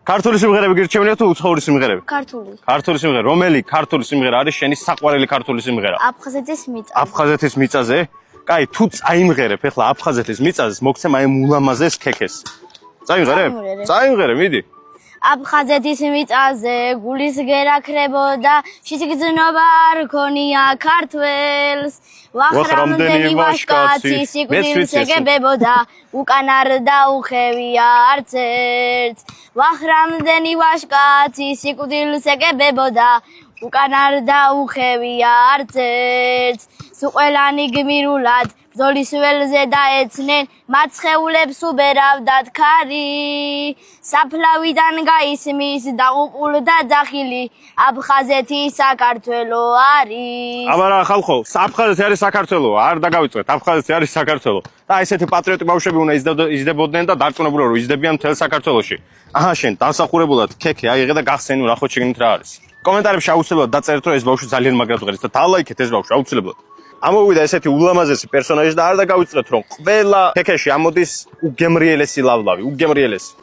ქართული სიმღერები გირჩევნია თუ უცხოური სიმღერები? ქართული. ქართული სიმღერა. რომელი ქართული სიმღერა არის შენი საყვარელი ქართული სიმღერა? აფხაზეთის მიწა. აფხაზეთის მიწაზე? კაი, თუ წაიმღერებ ახლა აფხაზეთის მიწაზე, მოგცემ აი ულამაზეს ქექეს. წაიმღერებ? წაიმღერებ, მიდი. აფხაზეთის მიწაზე გულის გერა ქრებოდა, შიგრძნობა არ ქონია ქართველს. ვახრამდენი ვაშკაცი სიკვდილს ეგებებოდა, უკან არ დაუხევია არც ერთს. ვახრამდენი ვაშკაცი სიკვდილს ეგებებოდა, უკან არ დაუხევია არც ერთს. სუყელანი გმირულად ბრძოლის ველზე დაეცნენ, მათ სხეულებს უბერავდათ ქარი. საფლავიდან გაისმის დაღუპულ და ძახილი, აფხაზეთი საქართველო არის. აბარა ხალხო, აფხაზეთი არის საქართველო, არ დაგავიწყეთ, აფხაზეთი არის საქართველო. და ესეთი პატრიოტი ბავშვები უნდა იზრდებოდნენ და დარწმუნებულო რომ იზრდებიან მთელ საქართველოში. აჰა შენ დასახურებულად ქექე აიღე და გახსენე ნახოთ შეგნით რა არის. კომენტარებში აუცილებლად დაწერეთ რომ ეს ბავშვი ძალიან მაგრად ღერს და დალაიქეთ ეს ბავშვი აუცილებლად. ამოვიდა ესეთი ულამაზესი პერსონაჟი და არ დაგავიწყეთ რომ ყველა ქექეში ამოდის უგემრიელესი ლავლავი, უგემრიელესი.